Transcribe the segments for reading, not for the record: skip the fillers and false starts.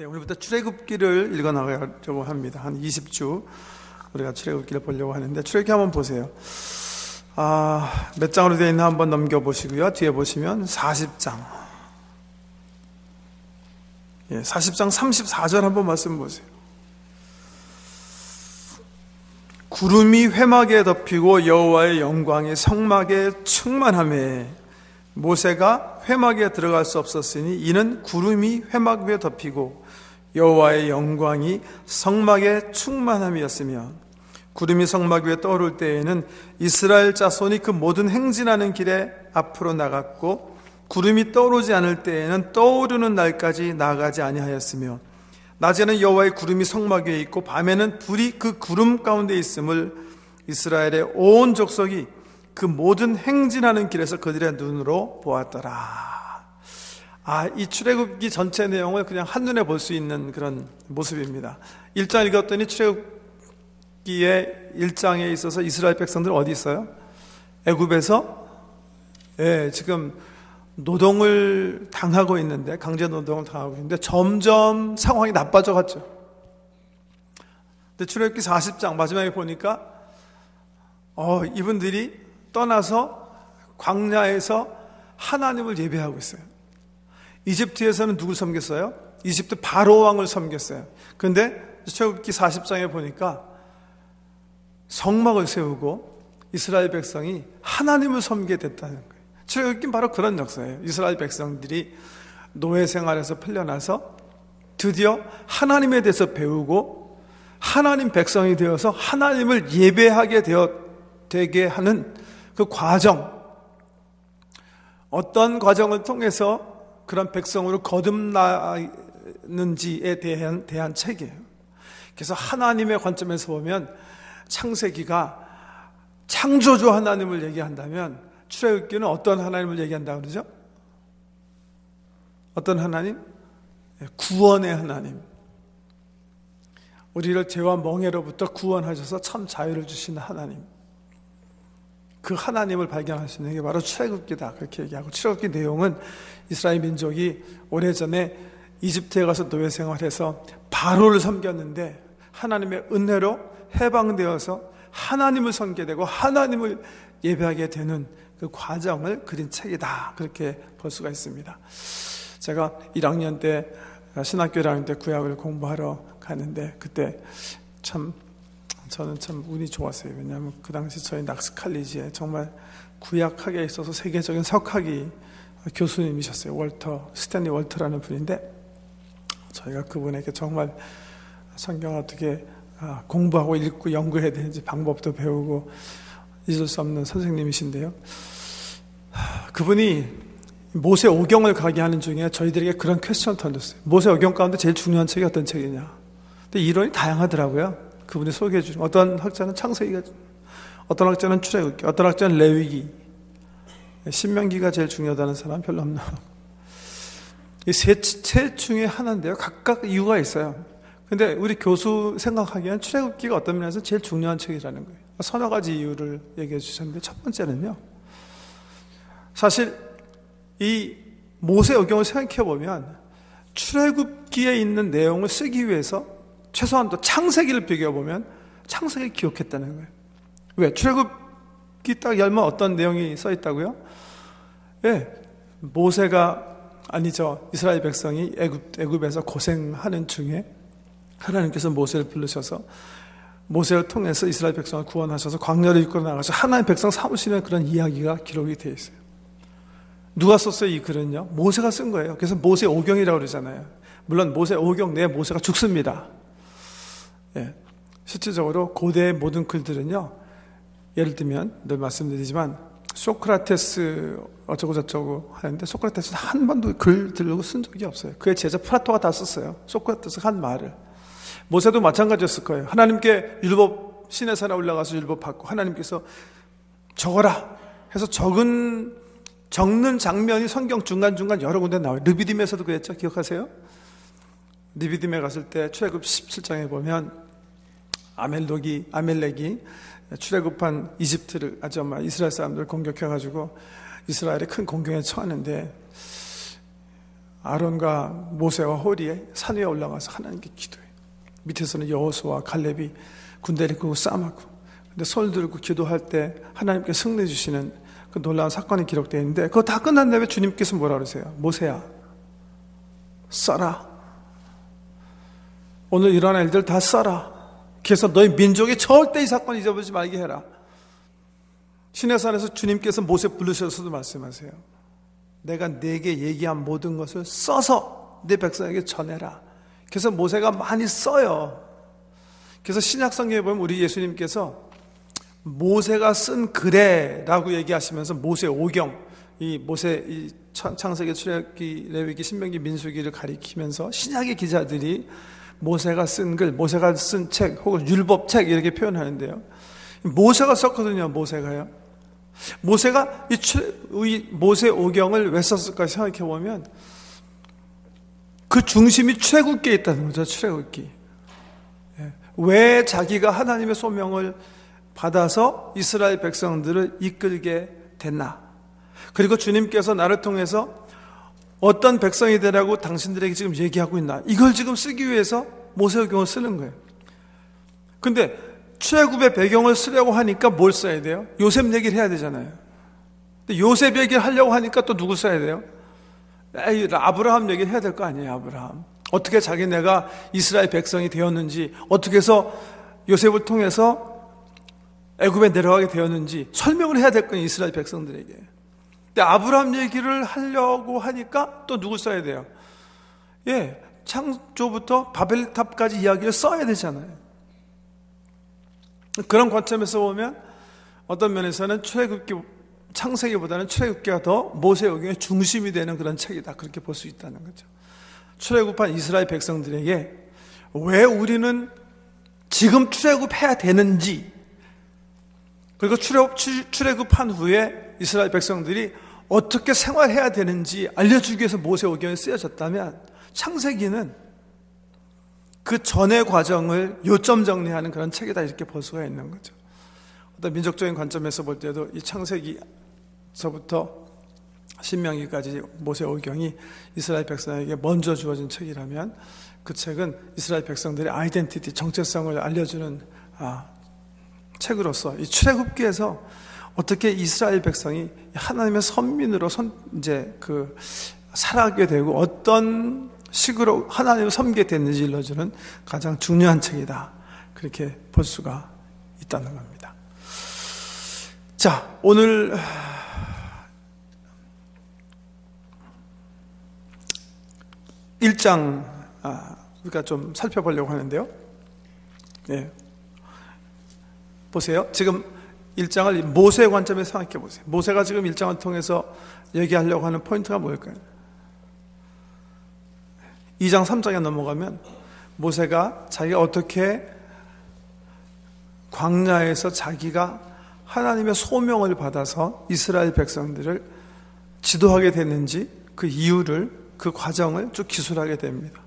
오늘부터 출애굽기를 읽어 나가려고 합니다. 한 20주 우리가 출애굽기를 보려고 하는데, 출애굽기 한번 보세요. 몇 장으로 되어 있나 한번 넘겨보시고요. 뒤에 보시면 40장. 40장 34절 한번 말씀 보세요. 구름이 회막에 덮이고 여호와의 영광이 성막에 충만하매 모세가 회막에 들어갈 수 없었으니 이는 구름이 회막 위에 덮이고 여호와의 영광이 성막에 충만함이었으며, 구름이 성막 위에 떠오를 때에는 이스라엘 자손이 그 모든 행진하는 길에 앞으로 나갔고, 구름이 떠오르지 않을 때에는 떠오르는 날까지 나가지 아니하였으며, 낮에는 여호와의 구름이 성막 위에 있고 밤에는 불이 그 구름 가운데 있음을 이스라엘의 온 족속이 그 모든 행진하는 길에서 그들의 눈으로 보았더라. 이 출애굽기 전체 내용을 그냥 한눈에 볼 수 있는 그런 모습입니다. 1장 읽었더니 출애굽기의 1장에 있어서 이스라엘 백성들 어디 있어요? 애굽에서 지금 노동을 당하고 있는데, 강제 노동을 당하고 있는데 점점 상황이 나빠져 갔죠. 근데 출애굽기 40장 마지막에 보니까 이분들이 떠나서 광야에서 하나님을 예배하고 있어요. 이집트에서는 누굴 섬겼어요? 이집트 바로 왕을 섬겼어요. 그런데 출애굽기 40장에 보니까 성막을 세우고 이스라엘 백성이 하나님을 섬기게 됐다는 거예요. 출애굽기는 바로 그런 역사예요. 이스라엘 백성들이 노예 생활에서 풀려나서 드디어 하나님에 대해서 배우고 하나님 백성이 되어서 하나님을 예배하게 되게 하는 그 과정, 어떤 과정을 통해서 그런 백성으로 거듭나는지에 대한 책이에요. 그래서 하나님의 관점에서 보면 창세기가 창조주 하나님을 얘기한다면 출애굽기는 어떤 하나님을 얘기한다고 그러죠? 어떤 하나님? 구원의 하나님. 우리를 죄와 멍에로부터 구원하셔서 참 자유를 주시는 하나님. 그 하나님을 발견할 수 있는 게 바로 출애굽기다, 그렇게 얘기하고, 출애굽기 내용은 이스라엘 민족이 오래전에 이집트에 가서 노예 생활해서 바로를 섬겼는데 하나님의 은혜로 해방되어서 하나님을 섬기게 되고 하나님을 예배하게 되는 그 과정을 그린 책이다, 그렇게 볼 수가 있습니다. 제가 1학년 때, 신학교 1학년 때 구약을 공부하러 가는데, 그때 저는 참 운이 좋았어요. 왜냐하면 그 당시 저희 낙스칼리지에 정말 구약학에 있어서 세계적인 석학이 교수님이셨어요. 스탠리 월터라는 분인데, 저희가 그분에게 정말 성경 어떻게 공부하고 읽고 연구해야 되는지 방법도 배우고 잊을 수 없는 선생님이신데요. 그분이 모세 오경을 강의하는 중에 저희들에게 그런 퀘스천을 던졌어요. 모세 오경 가운데 제일 중요한 책이 어떤 책이냐. 근데 이론이 다양하더라고요. 그분이 소개해 주는, 어떤 학자는 창세기가, 어떤 학자는 출애굽기, 어떤 학자는 레위기, 신명기가 제일 중요하다는 사람 별로 없나. 이 세 책 중에 하나인데요. 각각 이유가 있어요. 근데 우리 교수 생각하기엔 출애굽기가 어떤 면에서 제일 중요한 책이라는 거예요. 서너 가지 이유를 얘기해 주셨는데, 첫 번째는요, 사실 이 모세 오경을 생각해 보면 출애굽기에 있는 내용을 쓰기 위해서 최소한 또 창세기를 비교해보면 창세기를 기억했다는 거예요. 왜? 출애굽기 딱 열면 어떤 내용이 써 있다고요? 이스라엘 백성이 애굽에서 고생하는 중에 하나님께서 모세를 부르셔서 모세를 통해서 이스라엘 백성을 구원하셔서 광야를 이끌어 나가서 하나님 백성 삼으시는 그런 이야기가 기록이 되어 있어요. 누가 썼어요, 이 글은요? 모세가 쓴 거예요. 그래서 모세 오경이라고 그러잖아요. 물론 모세 오경 내에 모세가 죽습니다. 실질적으로 고대의 모든 글들은요, 예를 들면 늘 말씀드리지만 소크라테스 어쩌고 저쩌고 하는데, 소크라테스는 한 번도 글 들고 쓴 적이 없어요. 그의 제자 플라토가 다 썼어요. 소크라테스가 한 말을. 모세도 마찬가지였을 거예요. 하나님께 율법, 시내 산에 올라가서 율법 받고 하나님께서 적어라 해서 적는 장면이 성경 중간중간 여러 군데 나와요. 르비딤에서도 그랬죠. 기억하세요? 르비딤에 갔을 때 출애굽 17장에 보면 아멜렉이 출애굽한 이집트를, 이스라엘 사람들을 공격해가지고 이스라엘이 큰 공경에 처하는데, 아론과 모세와 홀이 산 위에 올라가서 하나님께 기도해요. 밑에서는 여호수아와 갈렙이 군대를 이끌고 싸움하고, 근데 손을 들고 기도할 때 하나님께 승리 주시는 그 놀라운 사건이 기록되어 있는데, 그거 다 끝난 다음에 주님께서 뭐라 그러세요? 모세야, 써라. 오늘 일어난 일들 다 써라. 그래서 너희 민족이 절대 이 사건 잊어버리지 말게 해라. 시내산에서 주님께서 모세 부르셔서도 말씀하세요. 내가 네게 얘기한 모든 것을 써서 내 백성에게 전해라. 그래서 모세가 많이 써요. 그래서 신약성경에 보면 우리 예수님께서 모세가 쓴 글에라고 얘기하시면서 모세 오경, 이 모세 이 창세기, 출애굽기, 레위기, 신명기, 민수기를 가리키면서 신약의 기자들이 모세가 쓴 글, 모세가 쓴 책 혹은 율법책 이렇게 표현하는데요. 모세가 썼거든요. 모세가요. 모세가 이 모세 오경을 왜 썼을까 생각해 보면 그 중심이 출애굽기에 있다는 거죠. 출애굽기. 왜 자기가 하나님의 소명을 받아서 이스라엘 백성들을 이끌게 됐나? 그리고 주님께서 나를 통해서 어떤 백성이 되라고 당신들에게 지금 얘기하고 있나? 이걸 지금 쓰기 위해서 모세오경을 쓰는 거예요. 근데 출애굽의 배경을 쓰려고 하니까 뭘 써야 돼요? 요셉 얘기를 해야 되잖아요. 근데 요셉 얘기를 하려고 하니까 또 누구 써야 돼요? 아브라함 얘기를 해야 될 거 아니에요. 아브라함. 어떻게 자기네가 이스라엘 백성이 되었는지, 어떻게 해서 요셉을 통해서 애굽에 내려가게 되었는지 설명을 해야 될 거예요. 이스라엘 백성들에게. 근데 아브라함 얘기를 하려고 하니까 또 누구 써야 돼요? 창조부터 바벨탑까지 이야기를 써야 되잖아요. 그런 관점에서 보면 어떤 면에서는 출애굽기, 창세기보다는 출애굽기가 더 모세오경의 중심이 되는 그런 책이다. 그렇게 볼 수 있다는 거죠. 출애굽한 이스라엘 백성들에게 왜 우리는 지금 출애굽해야 되는지, 그리고 출애굽한 후에 이스라엘 백성들이 어떻게 생활해야 되는지 알려주기 위해서 모세오경이 쓰여졌다면, 창세기는 그 전의 과정을 요점 정리하는 그런 책이다. 이렇게 볼 수가 있는 거죠. 어떤 민족적인 관점에서 볼 때도 이 창세기서부터 신명기까지 모세오경이 이스라엘 백성에게 먼저 주어진 책이라면, 그 책은 이스라엘 백성들의 아이덴티티, 정체성을 알려주는 책으로서 이 출애굽기에서 어떻게 이스라엘 백성이 하나님의 선민으로 살아가게 되고 어떤 식으로 하나님을 섬기게 됐는지 일러주는 가장 중요한 책이다. 그렇게 볼 수가 있다는 겁니다. 자, 오늘 1장 우리가 좀 살펴보려고 하는데요. 보세요. 지금 1장을 모세의 관점에서 생각해 보세요. 모세가 지금 1장을 통해서 얘기하려고 하는 포인트가 뭘까요? 2장 3장에 넘어가면 모세가 자기가 어떻게 광야에서 자기가 하나님의 소명을 받아서 이스라엘 백성들을 지도하게 됐는지 그 이유를, 그 과정을 쭉 기술하게 됩니다.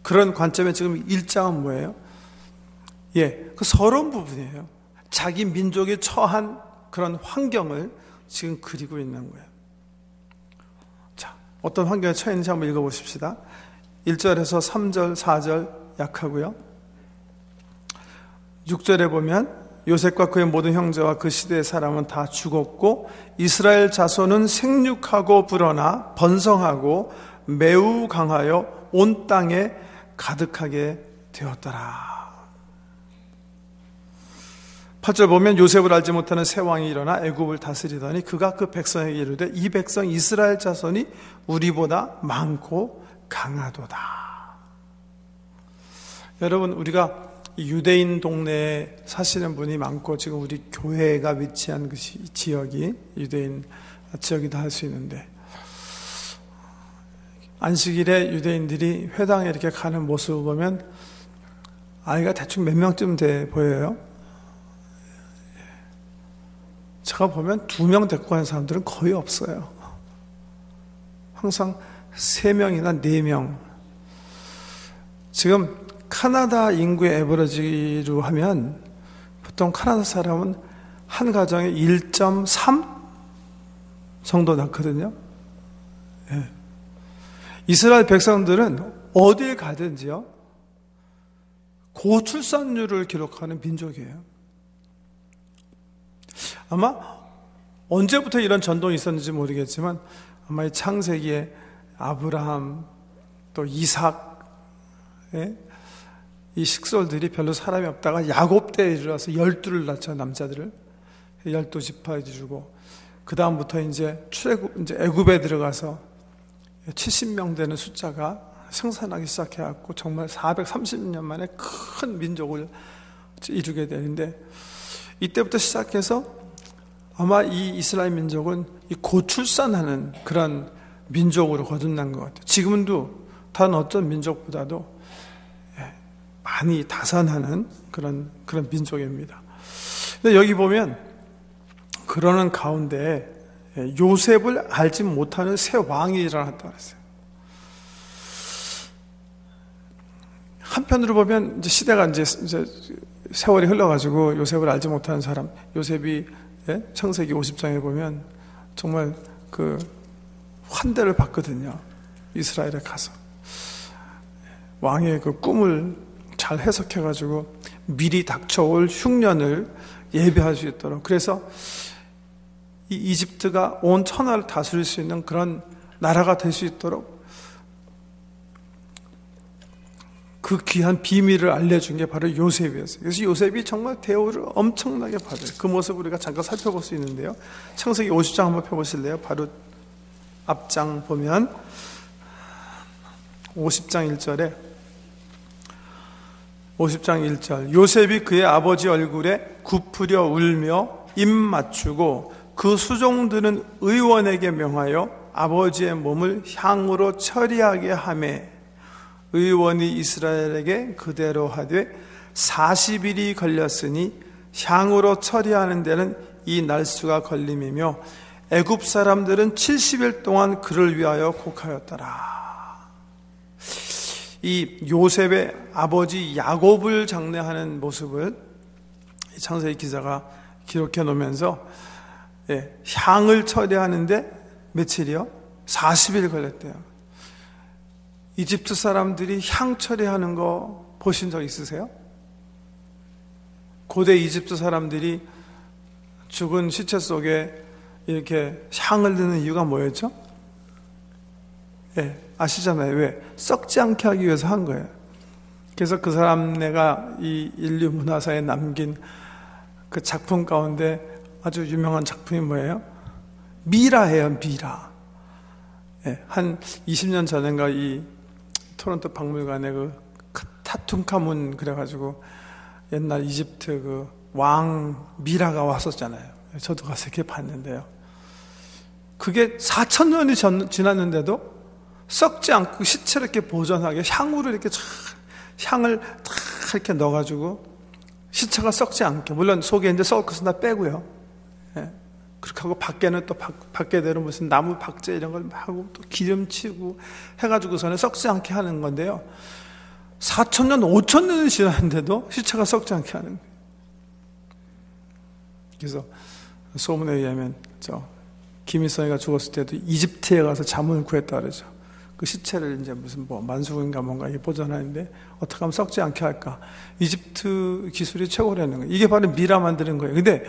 그런 관점에 지금 1장은 뭐예요? 그 서러운 부분이에요. 자기 민족이 처한 그런 환경을 지금 그리고 있는 거예요. 자, 어떤 환경에 처했는지 한번 읽어보십시다. 1절에서 3절, 4절 약하고요. 6절에 보면 요셉과 그의 모든 형제와 그 시대의 사람은 다 죽었고 이스라엘 자손은 생육하고 불어나 번성하고 매우 강하여 온 땅에 가득하게 되었더라. 8절 보면 요셉을 알지 못하는 새 왕이 일어나 애굽을 다스리더니 그가 그 백성에게 이르되 이 백성 이스라엘 자손이 우리보다 많고 강하도다. 여러분, 우리가 유대인 동네에 사시는 분이 많고 지금 우리 교회가 위치한 그 지역이 유대인 지역이다 할 수 있는데, 안식일에 유대인들이 회당에 이렇게 가는 모습을 보면 아이가 대충 몇 명쯤 돼 보여요? 제가 보면 2명 데리고 가는 사람들은 거의 없어요. 항상 3명이나 4명. 지금 카나다 인구의 에버러지로 하면 보통 카나다 사람은 한 가정에 1.3 정도 낳거든요. 이스라엘 백성들은 어딜 가든지요, 고출산율을 기록하는 민족이에요. 아마 언제부터 이런 전통이 있었는지 모르겠지만 아마 이 창세기에 아브라함 또 이삭, 이 식솔들이 별로 사람이 없다가 야곱 때에 이르러서 12를 낳죠. 남자들을 12지파에 이르고, 그 다음부터 이제 애굽에 들어가서 70명 되는 숫자가 생산하기 시작해갖고 정말 430년 만에 큰 민족을 이루게 되는데, 이때부터 시작해서 아마 이 이스라엘 민족은 이 고출산하는 그런 민족으로 거듭난 것 같아요. 지금도 다른 어떤 민족보다도 많이 다산하는 그런 민족입니다. 근데 여기 보면 그러는 가운데 요셉을 알지 못하는 새 왕이 일어났다고 했어요. 한편으로 보면 이제 시대가 이제 세월이 흘러가지고 요셉을 알지 못하는 사람, 요셉이 창세기 50장에 보면 정말 그 환대를 받거든요. 이스라엘에 가서 왕의 그 꿈을 잘 해석해가지고 미리 닥쳐올 흉년을 예비할 수 있도록, 그래서 이 이집트가 온 천하를 다스릴 수 있는 그런 나라가 될 수 있도록 그 귀한 비밀을 알려준 게 바로 요셉이었어요. 그래서 요셉이 정말 대우를 엄청나게 받아요. 그 모습을 우리가 잠깐 살펴볼 수 있는데요. 창세기 50장 한번 펴보실래요? 바로 앞장 보면 50장 1절에 50장 1절, 요셉이 그의 아버지 얼굴에 굽으려 울며 입 맞추고 그 수종들은 의원에게 명하여 아버지의 몸을 향으로 처리하게 하매, 의원이 이스라엘에게 그대로 하되 40일이 걸렸으니 향으로 처리하는 데는 이 날수가 걸림이며 애굽 사람들은 70일 동안 그를 위하여 곡하였더라. 이 요셉의 아버지 야곱을 장례하는 모습을 창세기 기자가 기록해 놓으면서 향을 처리하는데 며칠이요? 40일 걸렸대요. 이집트 사람들이 향 처리하는 거 보신 적 있으세요? 고대 이집트 사람들이 죽은 시체 속에 이렇게 향을 넣는 이유가 뭐였죠? 아시잖아요. 왜? 썩지 않게 하기 위해서 한 거예요. 그래서 그 사람네가 이 인류 문화사에 남긴 그 작품 가운데 아주 유명한 작품이 뭐예요? 미라예요, 미라. 한 20년 전인가 이 토론토 박물관에 그 타툰카문 그래가지고 옛날 이집트 그 왕 미라가 왔었잖아요. 저도 가서 이렇게 봤는데요. 그게 4,000년이 지났는데도 썩지 않고 시체를 이렇게 보존하게 향으로 이렇게 향을 탁 이렇게 넣어가지고 시체가 썩지 않게, 물론 속에 이제 썩을 것은 다 빼고요. 그렇게 하고 밖에는 또 밖에대로 무슨 나무 박제 이런 걸 하고 또 기름치고 해가지고서는 썩지 않게 하는 건데요. 4,000년, 5,000년이 지났는데도 시체가 썩지 않게 하는 거예요. 그래서 소문에 의하면 김일성이가 죽었을 때도 이집트에 가서 자문을 구했다 그러죠. 그 시체를 이제 무슨 만수인가 뭔가 보존하는데 어떻게 하면 썩지 않게 할까? 이집트 기술이 최고라는 거예요. 이게 바로 미라 만드는 거예요. 근데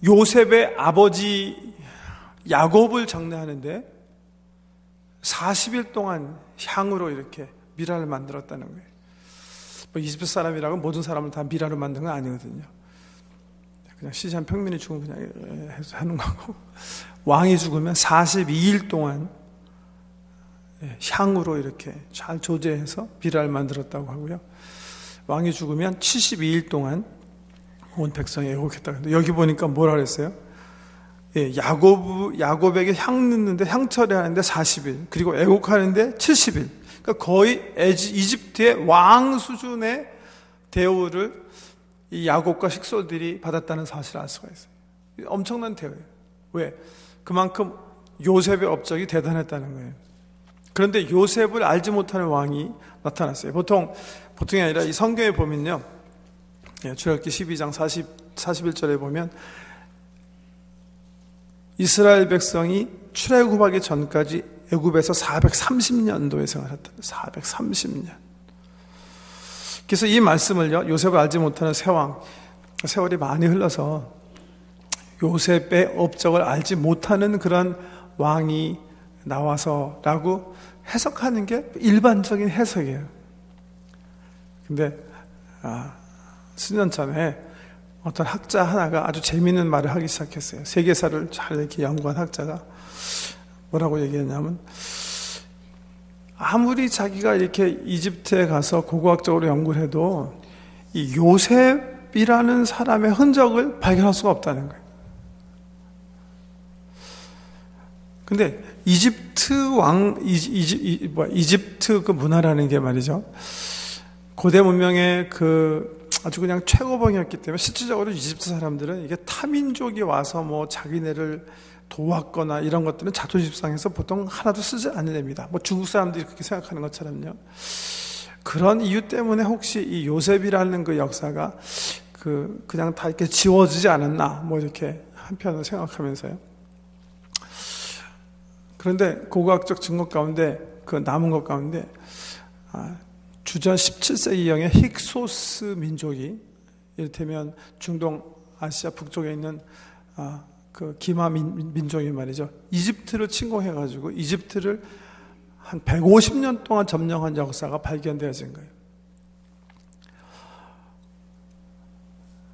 요셉의 아버지 야곱을 장례하는데 40일 동안 향으로 이렇게 미라를 만들었다는 거예요. 이집트 사람이라고 모든 사람을 다 미라로 만든 건 아니거든요. 그냥 시시한 평민이 죽으면 그냥 해서 하는 거고, 왕이 죽으면 42일 동안 향으로 이렇게 잘 조제해서 미라를 만들었다고 하고요. 왕이 죽으면 72일 동안 온 백성이 애곡했다고 했는데, 여기 보니까 뭐라 그랬어요? 야곱에게 향 넣는데, 향 처리하는데 40일, 그리고 애곡하는데 70일. 그러니까 거의 이집트의 왕 수준의 대우를 이 야곱과 식솔들이 받았다는 사실을 알 수가 있어요. 엄청난 대우예요. 왜? 그만큼 요셉의 업적이 대단했다는 거예요. 그런데 요셉을 알지 못하는 왕이 나타났어요. 보통이 아니라 이 성경에 보면요, 출애굽기 12장 41절에 보면 이스라엘 백성이 출애굽하기 전까지 애굽에서 430년도에 생활했다. 430년. 그래서 이 말씀을요, 요셉을 알지 못하는 세왕, 세월이 많이 흘러서 요셉의 업적을 알지 못하는 그런 왕이 나와서라고 해석하는 게 일반적인 해석이에요. 근데 수년 전에 어떤 학자 하나가 아주 재미있는 말을 하기 시작했어요. 세계사를 잘 이렇게 연구한 학자가 뭐라고 얘기했냐면, 아무리 자기가 이렇게 이집트에 가서 고고학적으로 연구를 해도 이 요셉이라는 사람의 흔적을 발견할 수가 없다는 거예요. 근데 이집트 그 문화라는 게 말이죠, 고대 문명의 그 아주 그냥 최고봉이었기 때문에 실질적으로 이집트 사람들은 이게 타민족이 와서 뭐 자기네를 도왔거나 이런 것들은 자존심상에서 보통 하나도 쓰지 않습니다. 뭐 중국 사람들이 그렇게 생각하는 것처럼요. 그런 이유 때문에 혹시 이 요셉이라는 그 역사가 그냥 다 이렇게 지워지지 않았나, 뭐 이렇게 한편으로 생각하면서요. 그런데 고고학적 증거 가운데, 그 남은 것 가운데, 주전 17세기경에 힉소스 민족이, 이를테면 중동 아시아 북쪽에 있는 그 기마 민족이 말이죠, 이집트를 침공해가지고 이집트를 한 150년 동안 점령한 역사가 발견되어진 거예요.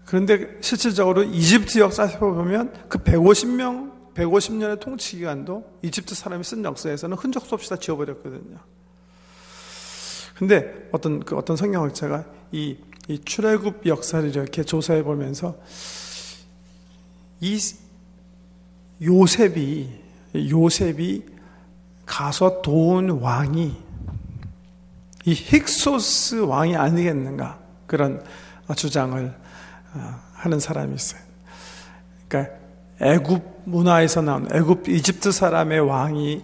그런데 실질적으로 이집트 역사를 살펴보면 그 150년의 통치 기간도 이집트 사람이 쓴 역사에서는 흔적 수 없이 다 지워버렸거든요. 근데 어떤 성경학자가 이 출애굽 역사를 이렇게 조사해 보면서 이 요셉이 가서 도운 왕이 이 힉소스 왕이 아니겠는가, 그런 주장을 하는 사람이 있어요. 그러니까 애굽 문화에서 나온 이집트 사람의 왕이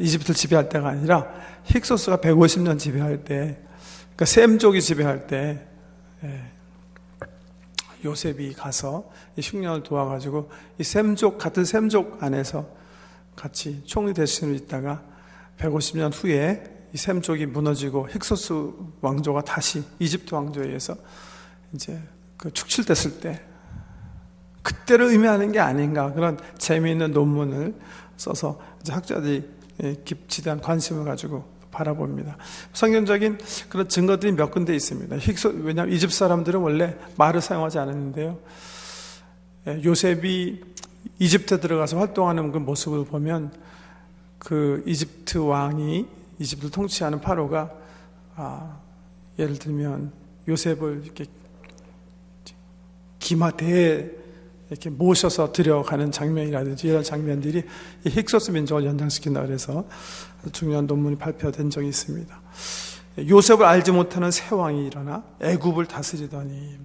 이집트를 지배할 때가 아니라 힉소스가 150년 지배할 때, 그러니까 셈족이 지배할 때 요셉이 가서 이 흉년을 도와가지고 이 같은 셈족 안에서 같이 총리 대신으로 있다가 150년 후에 이 셈족이 무너지고 힉소스 왕조가 다시 이집트 왕조에 의해서 이제 그 축출됐을 때, 그때를 의미하는 게 아닌가, 그런 재미있는 논문을 써서 이제 학자들이 지대한 관심을 가지고 바라봅니다. 성경적인 그런 증거들이 몇 군데 있습니다. 왜냐하면 이집트 사람들은 원래 말을 사용하지 않았는데요, 요셉이 이집트에 들어가서 활동하는 그 모습을 보면 그 이집트 왕이, 이집트를 통치하는 파로가 예를 들면 요셉을 이렇게 기마대에 이렇게 모셔서 들여가는 장면이라든지 이런 장면들이 이 힉소스 민족을 연상시킨다 그래서 중요한 논문이 발표된 적이 있습니다. 요셉을 알지 못하는 새 왕이 일어나 애굽을 다스리더니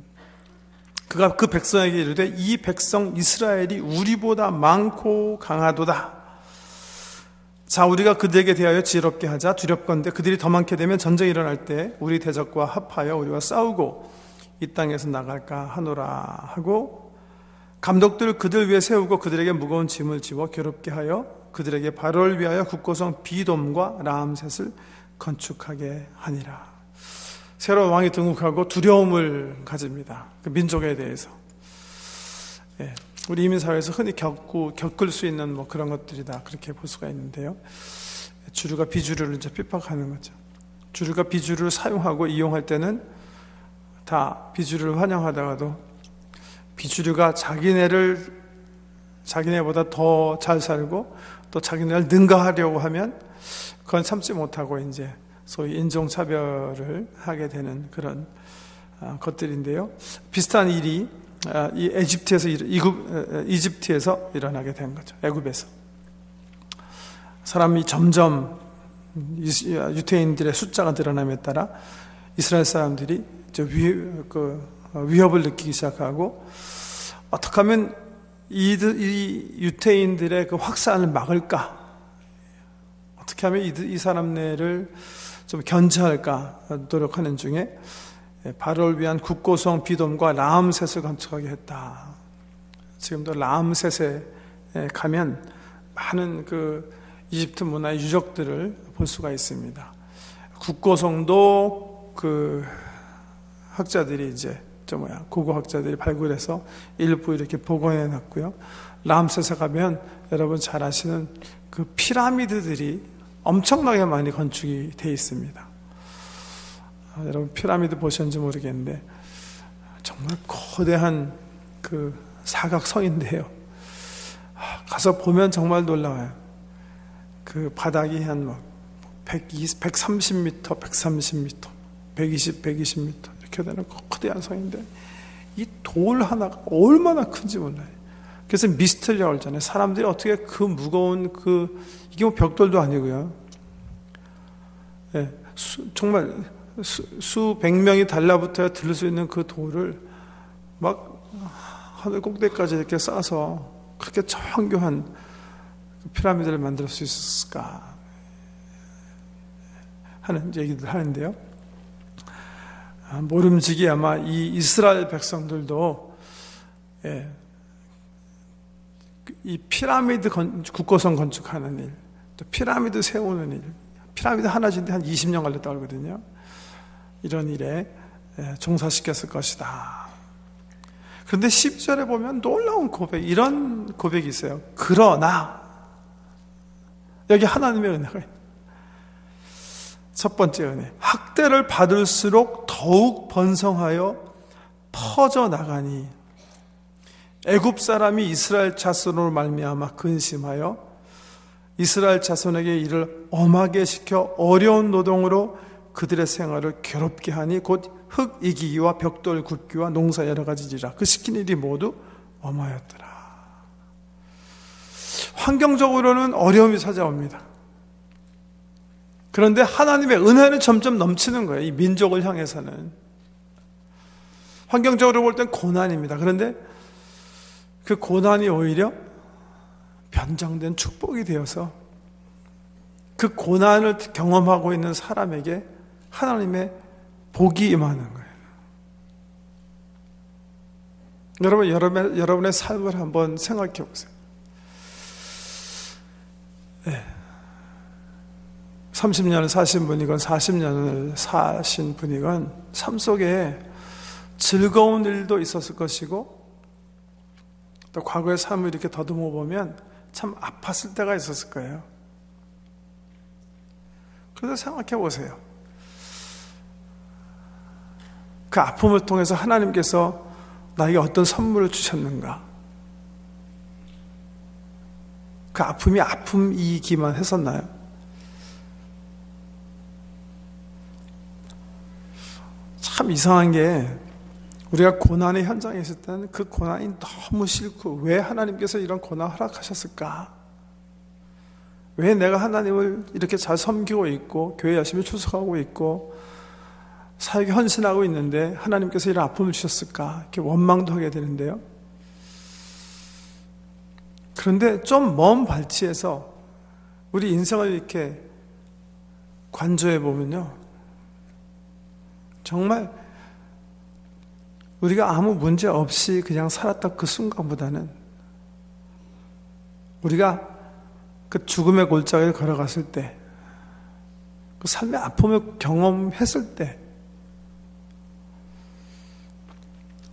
그가 그 백성에게 이르되 이 백성 이스라엘이 우리보다 많고 강하도다. 자, 우리가 그들에게 대하여 지혜롭게 하자. 두렵건대 그들이 더 많게 되면 전쟁이 일어날 때 우리 대적과 합하여 우리와 싸우고 이 땅에서 나갈까 하노라 하고, 감독들을 그들 위에 세우고 그들에게 무거운 짐을 지워 괴롭게 하여 그들에게 바로를 위하여 국고성 비돔과 라암셋을 건축하게 하니라. 새로운 왕이 등극하고 두려움을 가집니다. 그 민족에 대해서. 우리 이민사회에서 흔히 겪을 수 있는 뭐 그런 것들이다, 그렇게 볼 수가 있는데요. 주류가 비주류를 이제 핍박하는 거죠. 주류가 비주류를 사용하고 이용할 때는 다 비주류를 환영하다가도 비주류가 자기네보다 더 잘 살고 또 자기네를 능가하려고 하면 그건 참지 못하고 이제 소위 인종차별을 하게 되는 그런 것들인데요. 비슷한 일이 이 이집트에서 일어나게 된 거죠. 애굽에서. 사람이 점점 유태인들의 숫자가 늘어남에 따라 이스라엘 사람들이 위협을 느끼기 시작하고, 어떻게 하면 이 유태인들의 그 확산을 막을까, 어떻게 하면 이 사람네를 좀 견제할까 노력하는 중에 바로를 위한 국고성 비돔과 라암셋을 건축하게 했다. 지금도 라암셋에 가면 많은 그 이집트 문화의 유적들을 볼 수가 있습니다. 국고성도 그 학자들이 이제 고고학자들이 발굴해서 일부 이렇게 복원해 놨고요. 람세스 가면 여러분 잘 아시는 그 피라미드들이 엄청나게 많이 건축이 되어 있습니다. 여러분 피라미드 보셨는지 모르겠는데 정말 거대한 그 사각성인데요. 가서 보면 정말 놀라워요. 그 바닥이 한 130m, 130m, 120m 이렇게 되는 거대한 성인데 이 돌 하나가 얼마나 큰지 몰라요. 그래서 미스터리라고 그러잖아요. 사람들이 어떻게 그 무거운 이게 뭐 벽돌도 아니고요. 예, 정말 수백 명이 달라붙어야 들을 수 있는 그 돌을 막 하늘 꼭대기까지 이렇게 쌓아서 그렇게 정교한 피라미드를 만들 수 있을까 하는 얘기들 하는데요. 모름지기 아마 이 이스라엘 백성들도 이 피라미드 국고성 건축하는 일, 또 피라미드 세우는 일, 피라미드 하나 짓는데 한 20년 걸렸다고 하거든요. 이런 일에 종사시켰을 것이다. 그런데 12절에 보면 놀라운 이런 고백이 있어요. 그러나 여기 하나님의 은혜가 있어요. 첫 번째 은혜, 학대를 받을수록 더욱 번성하여 퍼져나가니 애굽 사람이 이스라엘 자손으로 말미암아 근심하여 이스라엘 자손에게 이를 엄하게 시켜 어려운 노동으로 그들의 생활을 괴롭게 하니 곧 흙 이기기와 벽돌 굽기와 농사 여러 가지지라. 그 시킨 일이 모두 엄하였더라. 환경적으로는 어려움이 찾아옵니다. 그런데 하나님의 은혜는 점점 넘치는 거예요. 이 민족을 향해서는. 환경적으로 볼 땐 고난입니다. 그런데 그 고난이 오히려 변장된 축복이 되어서 그 고난을 경험하고 있는 사람에게 하나님의 복이 임하는 거예요. 여러분, 여러분의 삶을 한번 생각해 보세요. 네. 30년을 사신 분이건 40년을 사신 분이건 삶 속에 즐거운 일도 있었을 것이고 또 과거의 삶을 이렇게 더듬어 보면 참 아팠을 때가 있었을 거예요. 그래서 생각해 보세요. 그 아픔을 통해서 하나님께서 나에게 어떤 선물을 주셨는가? 그 아픔이 아픔이기만 했었나요? 참 이상한 게 우리가 고난의 현장에 있을 때는 그 고난이 너무 싫고 왜 하나님께서 이런 고난을 허락하셨을까? 왜 내가 하나님을 이렇게 잘 섬기고 있고 교회 열심히 출석하고 있고 사역에 헌신하고 있는데 하나님께서 이런 아픔을 주셨을까? 이렇게 원망도 하게 되는데요. 그런데 좀 먼 발치에서 우리 인생을 이렇게 관조해 보면요. 정말 우리가 아무 문제 없이 그냥 살았던 그 순간보다는 우리가 그 죽음의 골짜기를 걸어갔을 때, 그 삶의 아픔을 경험했을 때,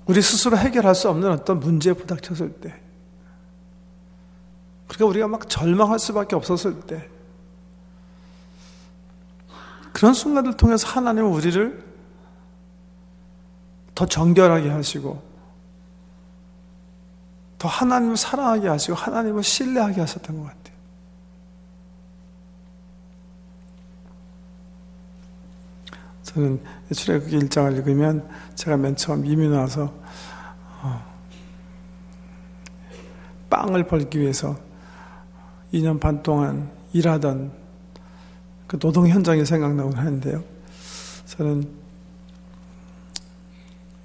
우리 스스로 해결할 수 없는 어떤 문제에 부닥쳤을 때, 그러니까 우리가 막 절망할 수밖에 없었을 때, 그런 순간을 통해서 하나님은 우리를 더 정결하게 하시고 더 하나님을 사랑하게 하시고 하나님을 신뢰하게 하셨던 것 같아요. 저는 출애굽기 1장을 읽으면 제가 맨 처음 이민 와서 빵을 벌기 위해서 2년 반 동안 일하던 그 노동 현장이 생각나곤 하는데요. 저는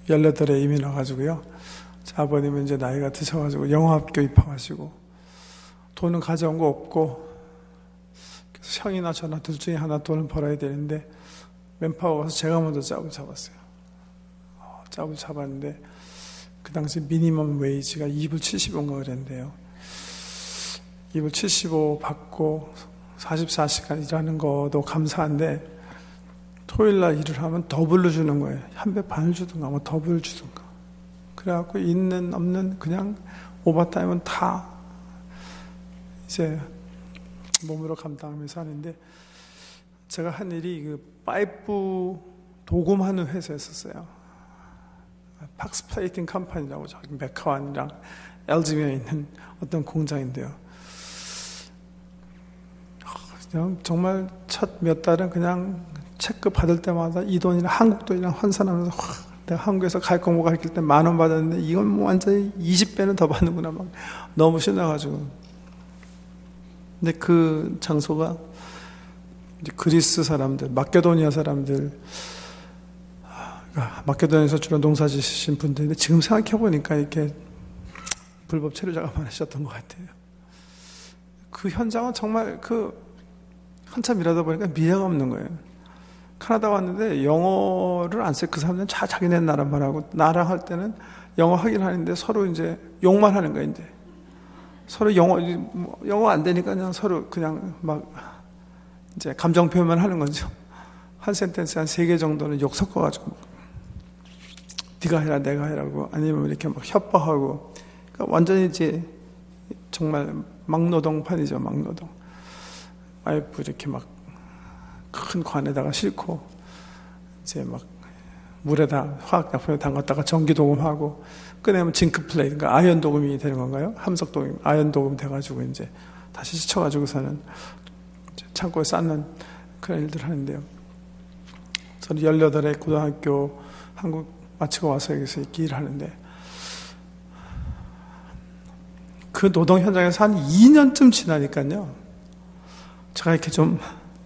18에 이민 와가지고요. 아버님은 이제 나이가 드셔가지고 영어학교 입학하시고 돈은 가져온 거 없고 그래서 형이나 저나 둘 중에 하나 돈을 벌어야 되는데 맨파워 가서 제가 먼저 짭을 잡았어요. 짭을 잡았는데 그 당시 미니멈 웨이지가 2불 75인가 그랬는데요. 2불 75 받고 44시간 일하는 것도 감사한데 토요일날 일을 하면 더블로 주는 거예요. 한 배 반을 주든가 뭐 더블 주든가. 그래갖고 있는 없는 그냥 오버타임은 다 이제 몸으로 감당하면서 하는데, 제가 한 일이 그 파이프 도금하는 회사였었어요. 팍스 플레이팅 컴퍼니라고 저기 메카완이랑 LG에 있는 어떤 공장인데요. 그냥 정말 첫 몇 달은 그냥 체크 받을 때마다 이 돈이랑 한국 돈이랑 환산하면서 내가 한국에서 가입공고 가르칠 때 10,000원 받았는데 이건 뭐 완전히 20배는 더 받는구나 막 너무 신나가지고. 근데 그 장소가 이제 그리스 사람들, 마케도니아 사람들, 마케도니아에서 주로 농사 지으신 분들인데 지금 생각해 보니까 이렇게 불법 체류자가 많으셨던 것 같아요. 그 현장은 정말 한참 일하다 보니까 미래가 없는 거예요. 캐나다 왔는데 영어를 안 써요. 그 사람들은 자기네 나라 말하고, 나랑 할 때는 영어 하긴 하는데 서로 이제 욕만 하는 거예요. 이제 서로 영어 안 되니까 그냥 서로 그냥 막 이제 감정 표현만 하는 거죠. 한 센텐스 한 3개 정도는 욕 섞어가지고 네가 해라 내가 해라고, 아니면 이렇게 막 협박하고. 그러니까 완전히 이제 정말 막노동판이죠. 막노동. 와이프 이렇게 막 큰 관에다가 싣고 이제 막 물에다 화학약품에 담갔다가 전기 도금하고 꺼내면 징크 플레이트, 그러니까 아연 도금이 되는 건가요? 함석 도금, 아연 도금 돼가지고 이제 다시 씻어가지고서는 창고에 쌓는 그런 일들 하는데요. 저는 18에 고등학교 한국 마치고 와서 여기서 이렇게 일하는데, 그 노동 현장에서 한 2년쯤 지나니까요, 제가 이렇게 좀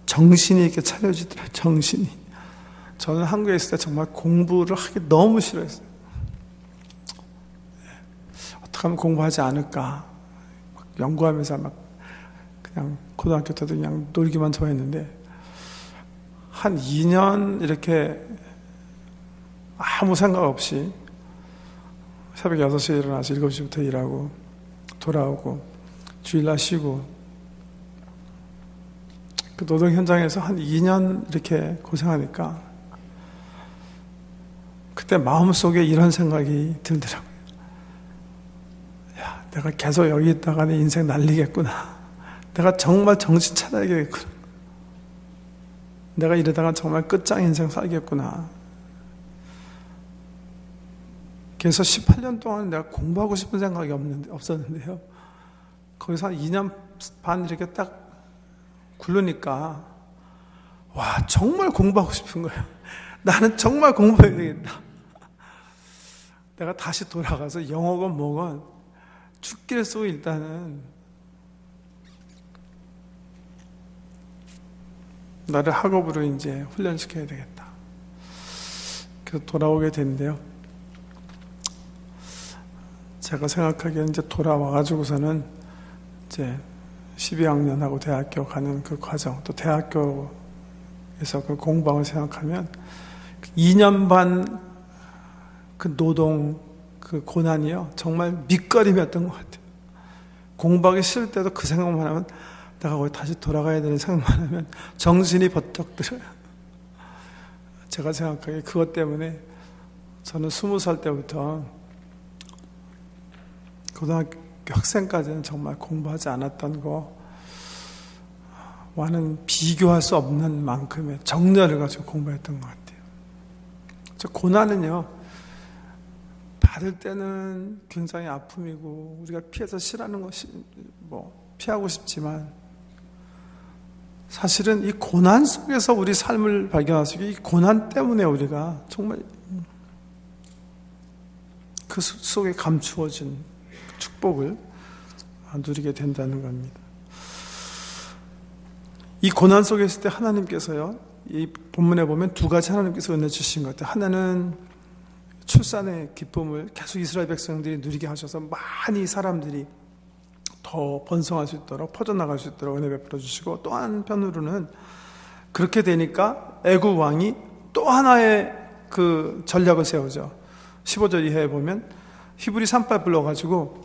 정신이 이렇게 차려지더라고요. 정신이. 저는 한국에 있을 때 정말 공부를 하기 너무 싫어했어요. 어떻게 하면 공부하지 않을까 막 연구하면서 막 그냥 고등학교 때도 그냥 놀기만 좋아했는데, 한 2년 이렇게 아무 생각 없이 새벽 6시에 일어나서 7시부터 일하고 돌아오고 주일날 쉬고, 그 노동 현장에서 한 2년 이렇게 고생하니까 그때 마음속에 이런 생각이 들더라고요. 야, 내가 계속 여기 있다가 내 인생 날리겠구나. 내가 정말 정신 차려야겠구나. 내가 이러다가 정말 끝장 인생 살겠구나. 그래서 18년 동안 내가 공부하고 싶은 생각이 없었는데요. 거기서 한 2년 반 이렇게 딱 굴르니까, 와, 정말 공부하고 싶은 거예요. 나는 정말 공부해야 되겠다. 내가 다시 돌아가서 영어건 뭐건 죽기를 쓰고 일단은 나를 학업으로 이제 훈련시켜야 되겠다. 그래서 돌아오게 됐는데요. 제가 생각하기에는 이제 돌아와가지고서는 이제 12학년하고 대학교 가는 그 과정, 또 대학교에서 그 공부를 생각하면 2년 반 그 노동, 그 고난이요, 정말 밑거림이었던 것 같아요. 공부하기 싫을 때도 그 생각만 하면, 내가 거기 다시 돌아가야 되는 생각만 하면 정신이 버쩍 들어요. 제가 생각하기에 그것 때문에 저는 20살 때부터 고등학교 학생까지는 정말 공부하지 않았던 거와는 비교할 수 없는 만큼의 정열을 가지고 공부했던 것 같아요. 저 고난은요, 받을 때는 굉장히 아픔이고 우리가 피해서 싫어하는 것이 피하고 싶지만, 사실은 이 고난 속에서 우리 삶을 발견할 수 있게, 이 고난 때문에 우리가 정말 그 속에 감추어진 축복을 누리게 된다는 겁니다. 이 고난 속에 있을 때 하나님께서요, 이 본문에 보면 2가지 하나님께서 은혜 주신 것 같아요. 하나는 출산의 기쁨을 계속 이스라엘 백성들이 누리게 하셔서 많이 사람들이 더 번성할 수 있도록, 퍼져나갈 수 있도록 은혜 베풀어 주시고, 또 한편으로는 그렇게 되니까 애굽 왕이 또 하나의 그 전략을 세우죠. 15절 이하에 보면 히브리 산발 불러가지고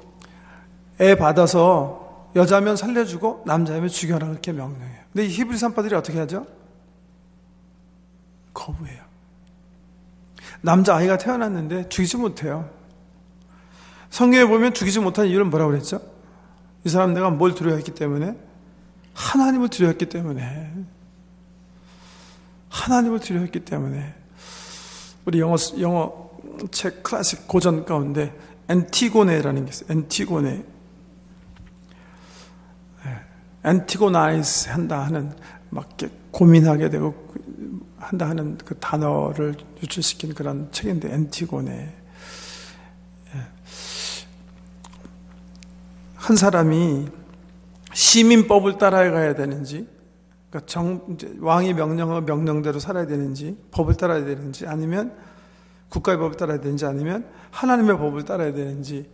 애 받아서 여자면 살려주고 남자면 죽여라 그렇게 명령해요. 근데 이 히브리 산파들이 어떻게 하죠? 거부해요. 남자아이가 태어났는데 죽이지 못해요. 성경에 보면 죽이지 못한 이유는 뭐라고 그랬죠? 이 사람 내가 뭘 두려워했기 때문에? 하나님을 두려워했기 때문에. 하나님을 두려워했기 때문에. 우리 영어 책 클래식 고전 가운데 엔티고네라는 게 있어요. 엔티고네. 엔티고나이즈 한다 하는 막 이렇게 고민하게 되고 한다 하는 그 단어를 유출시킨 그런 책인데 엔티고네. 한 사람이 시민법을 따라가야 되는지, 그러니까 왕이 명령한 명령대로 살아야 되는지, 법을 따라야 되는지, 아니면 국가의 법을 따라야 되는지, 아니면 하나님의 법을 따라야 되는지,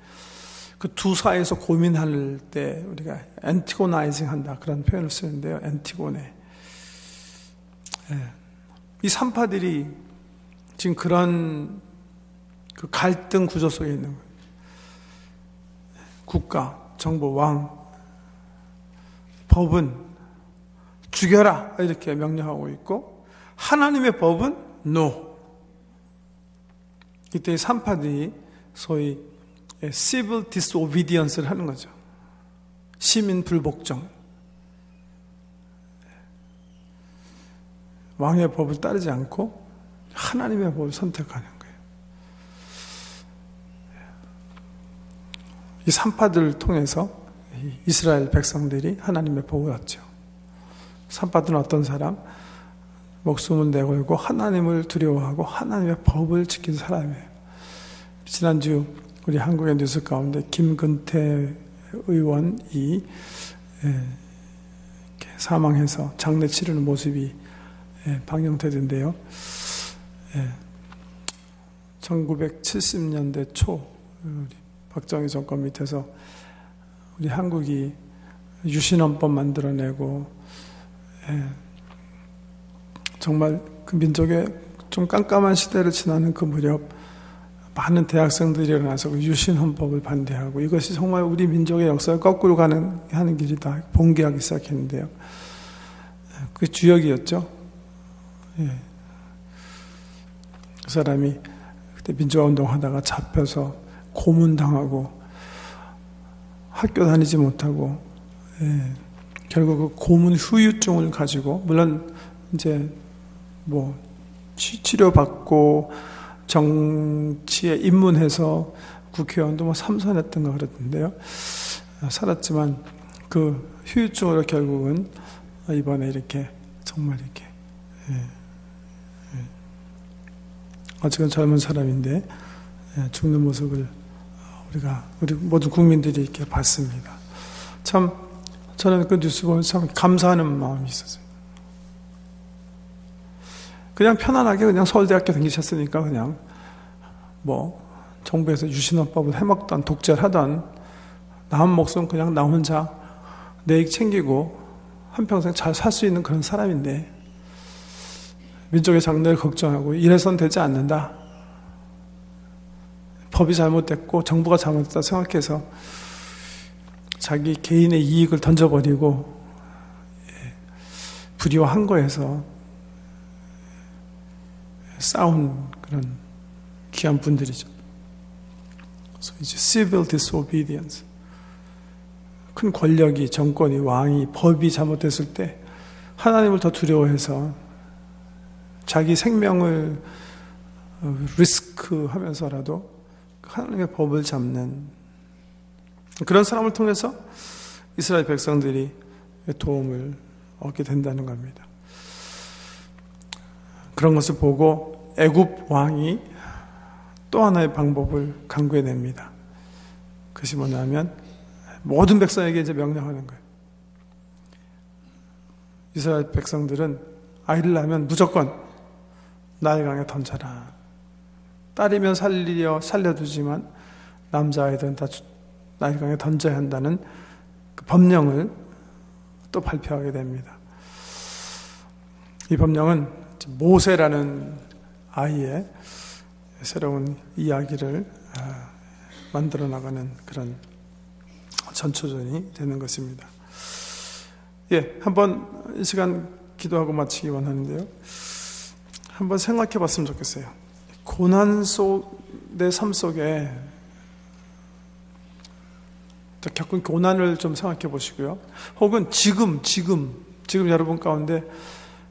그 두 사이에서 고민할 때 우리가 엔티고나이징 한다 그런 표현을 쓰는데요. 엔티고네. 이 산파들이 지금 그런 그 갈등 구조 속에 있는 거예요. 국가, 정부, 왕, 법은 죽여라 이렇게 명령하고 있고 하나님의 법은 NO. 이때 산파들이 소위 civil disobedience를 하는 거죠. 시민 불복종. 왕의 법을 따르지 않고 하나님의 법을 선택하는 거예요. 이 산파들을 통해서 이스라엘 백성들이 하나님의 복을 얻죠. 산파들은 어떤 사람? 목숨을 내걸고 하나님을 두려워하고 하나님의 법을 지킨 사람이에요. 지난주 우리 한국의 뉴스 가운데 김근태 의원이 사망해서 장례 치르는 모습이 방영되던데요. 1970년대 초 우리 박정희 정권 밑에서 우리 한국이 유신헌법 만들어내고 정말 그 민족의 좀 깜깜한 시대를 지나는 그 무렵 많은 대학생들이 일어나서 그 유신헌법을 반대하고 이것이 정말 우리 민족의 역사를 거꾸로 하는 길이다 봉기하기 시작했는데요. 그 주역이었죠. 그 사람이 그때 민주화운동 하다가 잡혀서 고문당하고 학교 다니지 못하고 결국 그 고문 후유증을 가지고 물론 이제 뭐 치료받고 정치에 입문해서 국회의원도 뭐 3선했던가 그랬던데요. 살았지만 그 후유증으로 결국은 이번에 이렇게 정말 이렇게 어쨌든 젊은 사람인데 죽는 모습을 우리 모든 국민들이 이렇게 봤습니다. 참 저는 그 뉴스 보면서 참 감사하는 마음이 있었어요. 그냥 편안하게 그냥 서울대학교 다니셨으니까 그냥 뭐 정부에서 유신헌법을 해먹던 독재를 하던 남은 목숨 그냥 나 혼자 내 이익 챙기고 한평생 잘 살 수 있는 그런 사람인데 민족의 장래를 걱정하고 이래선 되지 않는다. 법이 잘못됐고 정부가 잘못됐다 생각해서 자기 개인의 이익을 던져버리고 불의와 항거해서 싸운 그런 귀한 분들이죠. 그래서 이제 civil disobedience. 큰 권력이, 정권이, 왕이, 법이 잘못됐을 때 하나님을 더 두려워해서 자기 생명을 리스크 하면서라도 하나님의 법을 잡는 그런 사람을 통해서 이스라엘 백성들이 도움을 얻게 된다는 겁니다. 그런 것을 보고 애굽 왕이 또 하나의 방법을 강구해냅니다. 그것이 뭐냐면 모든 백성에게 이제 명령하는 거예요. 이스라엘 백성들은 아이를 낳으면 무조건 나일강에 던져라. 딸이면 살려두지만 남자아이들은 다 나일강에 던져야 한다는 그 법령을 또 발표하게 됩니다. 이 법령은 모세라는 아이의 새로운 이야기를 만들어 나가는 그런 전초전이 되는 것입니다. 예, 한번 이 시간 기도하고 마치기 원하는데요. 한번 생각해 봤으면 좋겠어요. 고난 내 삶 속에 겪은 고난을 좀 생각해 보시고요. 혹은 지금 여러분 가운데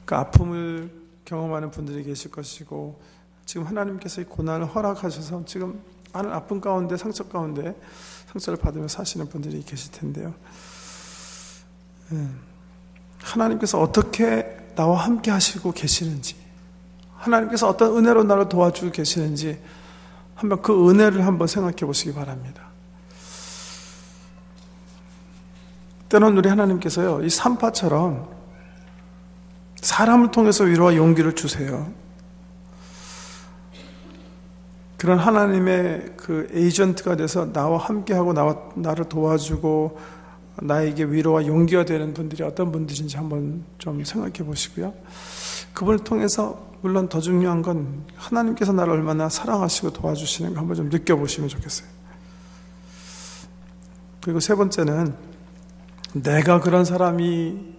그 아픔을 경험하는 분들이 계실 것이고, 지금 하나님께서 이 고난을 허락하셔서 지금 많은 아픔 가운데, 상처 가운데 상처를 받으며 사시는 분들이 계실 텐데요. 하나님께서 어떻게 나와 함께 하시고 계시는지, 하나님께서 어떤 은혜로 나를 도와주고 계시는지 한번 그 은혜를 한번 생각해 보시기 바랍니다. 때로는 우리 하나님께서요, 이 산파처럼 사람을 통해서 위로와 용기를 주세요. 그런 하나님의 그 에이전트가 돼서 나와 함께하고 나를 도와주고 나에게 위로와 용기가 되는 분들이 어떤 분들인지 한번 좀 생각해 보시고요. 그분을 통해서 물론 더 중요한 건 하나님께서 나를 얼마나 사랑하시고 도와주시는 거 한번 좀 느껴보시면 좋겠어요. 그리고 세 번째는 내가 그런 사람이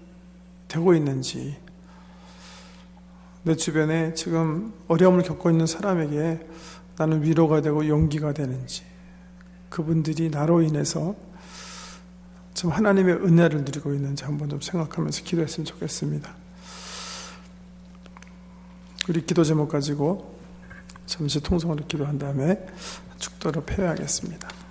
되고 있는지, 내 주변에 지금 어려움을 겪고 있는 사람에게 나는 위로가 되고 용기가 되는지, 그분들이 나로 인해서 좀 하나님의 은혜를 누리고 있는지 한번 좀 생각하면서 기도했으면 좋겠습니다. 우리 기도 제목 가지고 잠시 통성으로 기도한 다음에 축도로 폐회하겠습니다.